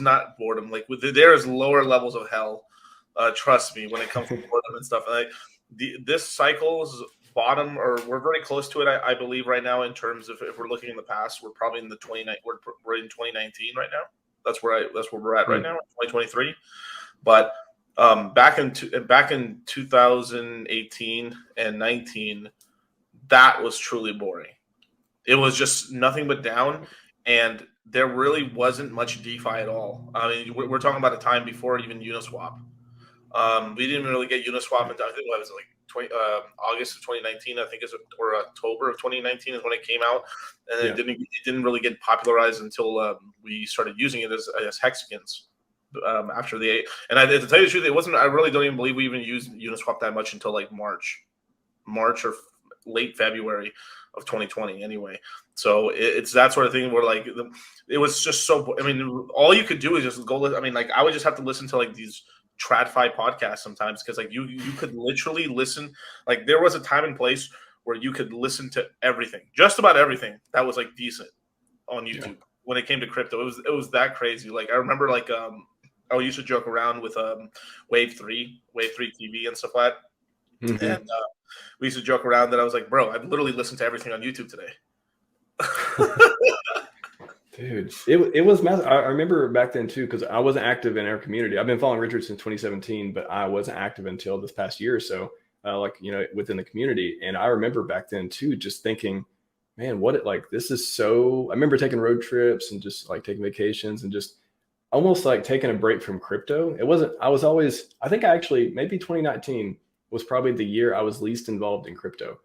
not boredom. Like there is lower levels of hell. Trust me, when it comes to boredom and stuff. Like this cycle's bottom, or we're very close to it. I believe right now in terms of if we're looking in the past, we're probably in the 29. We're in 2019 right now. That's where we're at right now, 2023. But back in 2018 and 19, that was truly boring. It was just nothing but down, and there really wasn't much DeFi at all. I mean, we're talking about a time before even Uniswap. We didn't really get Uniswap until I think it was like August of 2019, I think, or October of 2019 is when it came out, and it didn't really get popularized until we started using it as hexagons after the and to tell you the truth, it wasn't. I really don't even believe we even used Uniswap that much until like March or late February of 2020 anyway. So it's that sort of thing where like it was just so. I mean, all you could do is just go. I mean, like I would just have to listen to like these TradFi podcasts sometimes, because like you could literally listen. Like there was a time and place where you could listen to everything, just about everything that was like decent on YouTube when it came to crypto. It was that crazy. Like I remember like I used to joke around with Wave 3 TV and stuff like that. And we used to joke around that I was like, bro, I've literally listened to everything on YouTube today. Dude, it was massive. I remember back then too, because I wasn't active in our community. I've been following Richard since 2017, but I wasn't active until this past year or so, within the community. And I remember back then too, just thinking, man, this is so. I remember taking road trips and just like taking vacations and just almost like taking a break from crypto. I think maybe 2019 was probably the year I was least involved in crypto.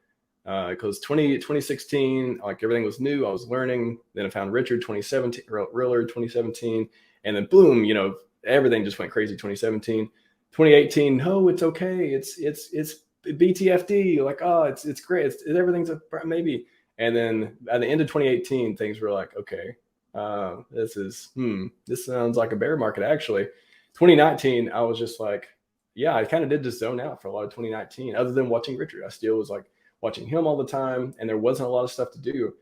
Because 2016, like everything was new. I was learning. Then I found Richard 2017, Riller 2017, and then boom, everything just went crazy. 2017, 2018. No, it's okay. It's BTFD. Like, oh, it's great. Everything's a maybe. And then at the end of 2018, things were like, okay, this sounds like a bear market actually. 2019, I was just like, yeah, I kind of did just zone out for a lot of 2019. Other than watching Richard, I still was like watching him all the time, and there wasn't a lot of stuff to do.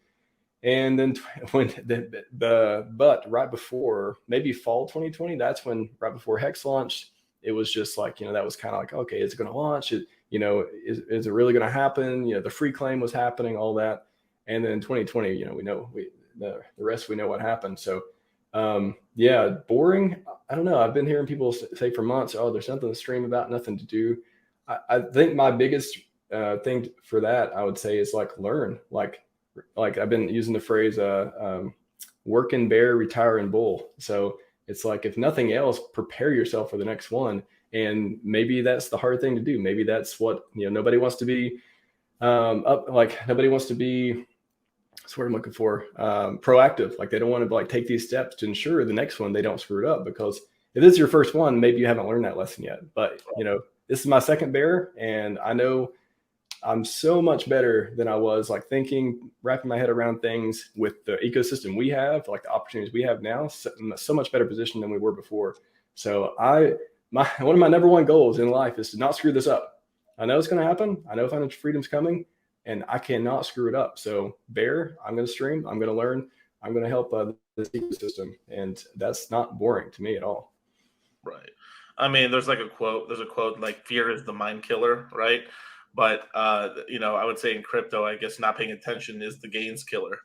And then but right before maybe fall 2020, that's when right before Hex launched, it was just like, that was kind of like, okay, is it going to launch? Is it really going to happen? The free claim was happening, all that. And then 2020, we know the rest, we know what happened. So boring. I don't know. I've been hearing people say for months, oh, there's nothing to stream about, nothing to do. I think my biggest thing for that, I would say, is like learn. Like I've been using the phrase work in bear, retire in bull. So it's like, if nothing else, prepare yourself for the next one. And maybe that's the hard thing to do. Maybe that's what, nobody wants to be nobody wants to be, that's what I'm looking for, proactive. Like they don't want to take these steps to ensure the next one they don't screw it up, because if this is your first one, maybe you haven't learned that lesson yet. But this is my second bear, and I know I'm so much better than I was, like wrapping my head around things with the ecosystem we have, like the opportunities we have now, so much better position than we were before. So one of my number one goals in life is to not screw this up. I know it's going to happen. I know financial freedom's coming, and I cannot screw it up. So bear, I'm going to stream, I'm going to learn, I'm going to help this ecosystem. And that's not boring to me at all. Right. I mean, there's a quote like, fear is the mind killer, right? But, I would say in crypto, I guess not paying attention is the gains killer.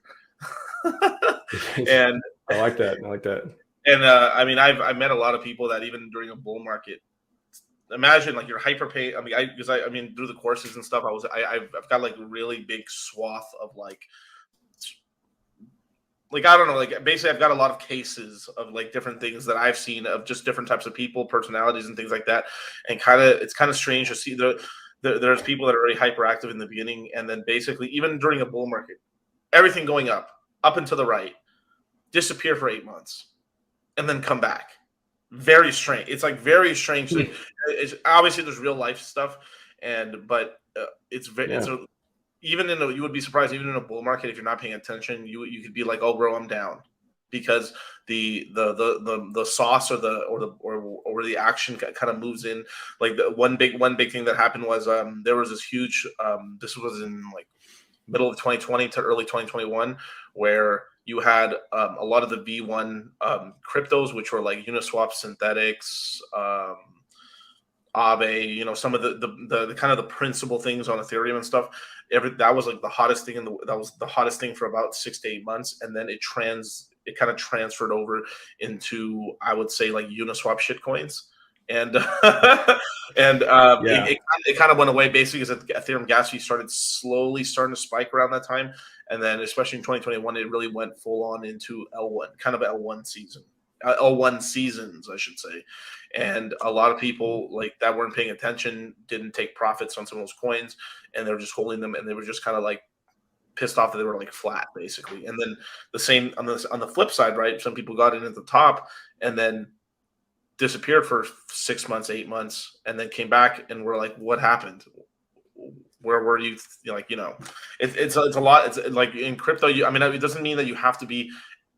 And I like that. And I mean, I've met a lot of people that even during a bull market, imagine like you're hyper pay. I mean, through the courses and stuff, I've got like a really big swath of like I don't know, like basically I've got a lot of cases of like different things that I've seen of just different types of people, personalities and things like that. And it's kind of strange to see there's people that are very hyperactive in the beginning, and then basically even during a bull market, everything going up and to the right, disappear for 8 months, and then come back. Very strange. It's like very strange. It's obviously there's real life stuff, but it's even you would be surprised, even in a bull market, if you're not paying attention, you could be like, oh, bro, I'm down, because the sauce or the action kind of moves in. Like the one big thing that happened was there was this huge this was in like middle of 2020 to early 2021 where You had a lot of the V1 cryptos, which were like Uniswap, Synthetics, Aave, you know, some of the kind of the principal things on Ethereum and stuff. That was like the hottest thing that was the hottest thing for about 6 to 8 months, and then it kind of transferred over into, I would say, like Uniswap shitcoins, and and Yeah. it kind of went away basically as Ethereum gas fee starting to spike around that time, and then especially in 2021 it really went full on into L1, kind of L1 season. L1 seasons, I should say. And a lot of people like that weren't paying attention, didn't take profits on some of those coins, and they were just holding them, and they were just kind of like pissed off that they were like flat basically. And then the same on the flip side, right? Some people got in at the top and then disappeared for 6 months, 8 months, and then came back and were like, what happened? Where were you? Like, you know, it's a lot. It's like in crypto, I mean, it doesn't mean that you have to be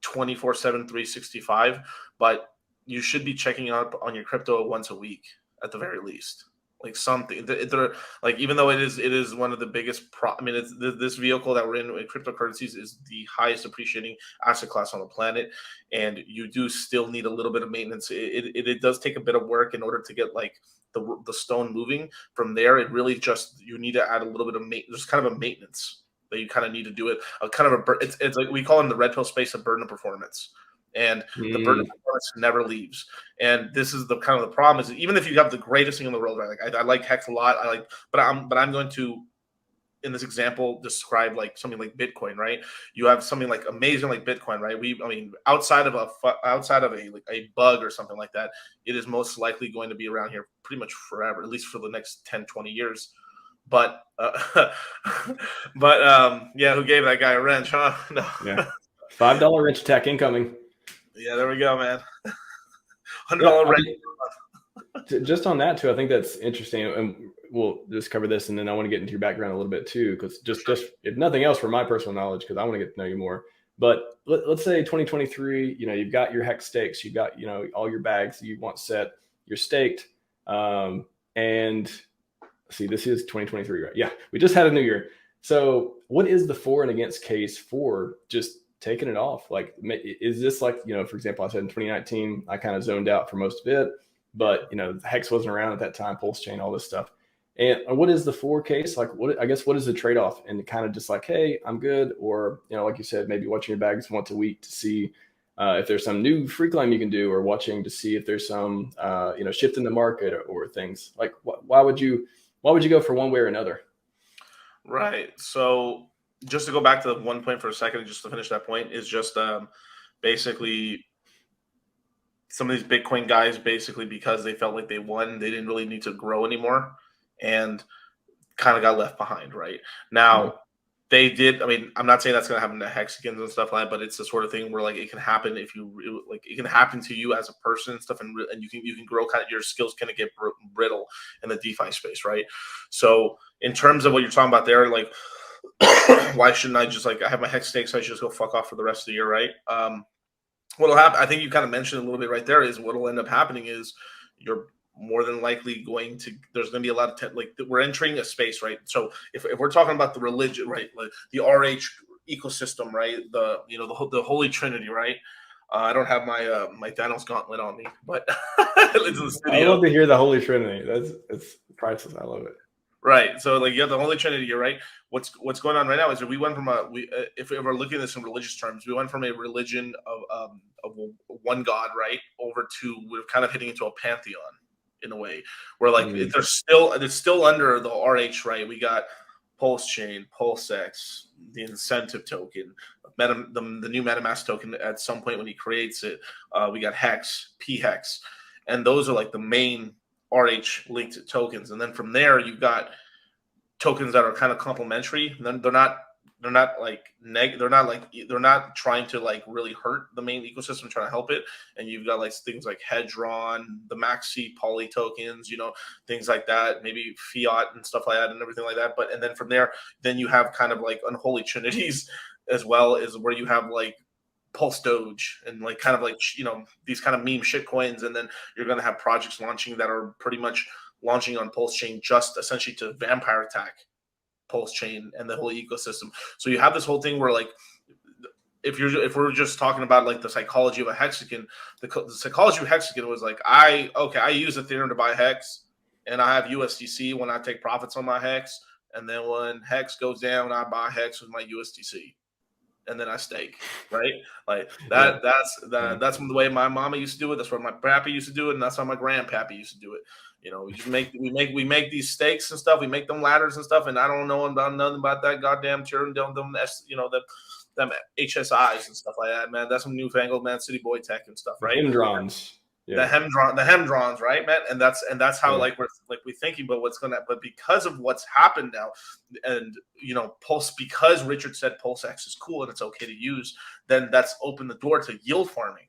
24/7, 365, but you should be checking up on your crypto once a week at the very least. Like something, they're like, even though it is one of the biggest. I mean, it's this vehicle that we're in cryptocurrencies is the highest appreciating asset class on the planet, and you do still need a little bit of maintenance. It does take a bit of work in order to get like the stone moving. From there, it really just you need to add a little bit of maintenance. There's kind of a maintenance that you kind of need to do it. A kind of it's like we call in the red pill space a burden of performance, and the burden of performance never leaves. And this is the kind of the problem is even if you have the greatest thing in the world, right? Like I like Hex a lot. But I'm going to in this example describe like something like Bitcoin, right? You have something like amazing like Bitcoin, right? I mean, outside of a bug or something like that, it is most likely going to be around here pretty much forever, at least for the next 10, 20 years. But yeah, who gave that guy a wrench, huh? No. Yeah. $5 wrench attack incoming. Yeah, there we go, man. $100 Yeah, wrench. just on that too, I think that's interesting, and we'll just cover this, and then I want to get into your background a little bit too, because just if nothing else for my personal knowledge, because I want to get to know you more. But let's say 2023, you know, you've got your hex stakes, you've got, you know, all your bags you want set, you're staked, and see, this is 2023, right? Yeah, we just had a new year. So what is the for and against case for just taking it off? Like, is this like, you know, for example, I said in 2019, I kind of zoned out for most of it, but, you know, Hex wasn't around at that time, PulseChain, all this stuff. And what is the for case? Like, what is the trade-off? And kind of just like, hey, I'm good. Or, you know, like you said, maybe watching your bags once a week to see if there's some new free climb you can do, or watching to see if there's some, you know, shift in the market or things like, why would you go for one way or another? Right. So just to go back to the one point for a second, just to finish that point, is just basically some of these Bitcoin guys, basically because they felt like they won, they didn't really need to grow anymore, and kind of got left behind. Right now, they did. I mean, I'm not saying that's going to happen to Hexagons and stuff like that, but it's the sort of thing where like it can happen if you like. It can happen to you as a person and stuff, and you can grow. Kind of your skills kind of get brittle in the DeFi space, right? So in terms of what you're talking about there, like why shouldn't I just like I have my hex stakes? So I should just go fuck off for the rest of the year, right? What'll happen? I think you kind of mentioned a little bit right there. Is what'll end up happening is you're more than likely going to. There's going to be a lot of like we're entering a space, right? So if we're talking about the religion, right, like the RH ecosystem, right, the the Holy Trinity, right. I don't have my my Thanos gauntlet on me, but it's in the studio. I love to hear the Holy Trinity. It's priceless. I love it. Right. So like you have the Holy Trinity, you're right. What's going on right now is that we went from if we're looking at this in religious terms, we went from a religion of one God, right, over to we're kind of hitting into a pantheon in a way where like it's still under the RH, right? We got PulseChain, PulseX, the incentive token, the new MetaMask token at some point when he creates it. We got Hex, PHEX, and those are like the main RH linked tokens, and then from there you've got tokens that are kind of complementary. They're not trying to like really hurt the main ecosystem, trying to help it. And you've got like things like Hedron, the Maxi poly tokens, you know, things like that, maybe fiat and stuff like that and everything like that. But and then from there, then you have kind of like unholy trinities as well, as where you have like Pulse Doge and like kind of like, you know, these kind of meme shit coins. And then you're going to have projects launching that are pretty much launching on PulseChain just essentially to vampire attack PulseChain and the whole ecosystem. So you have this whole thing where like if we're just talking about like the psychology of a hexagon, the psychology of hexagon was like, I use Ethereum to buy hex, and I have USDC when I take profits on my hex, and then when hex goes down, I buy hex with my USDC, and then I stake, right? Like that. That's the way my mama used to do it. That's what my pappy used to do it, and that's how my grandpappy used to do it. You know, we just we make these stakes and stuff. We make them ladders and stuff, and I don't know about nothing about that goddamn churn, them HSIs and stuff like that, man. That's some newfangled, man, city boy tech and stuff, right? Hemdrons. The hemdrons, right, man? And that's how like we're thinking about what's gonna. But because of what's happened now, and you know, because Richard said PulseX is cool and it's okay to use, then that's opened the door to yield farming.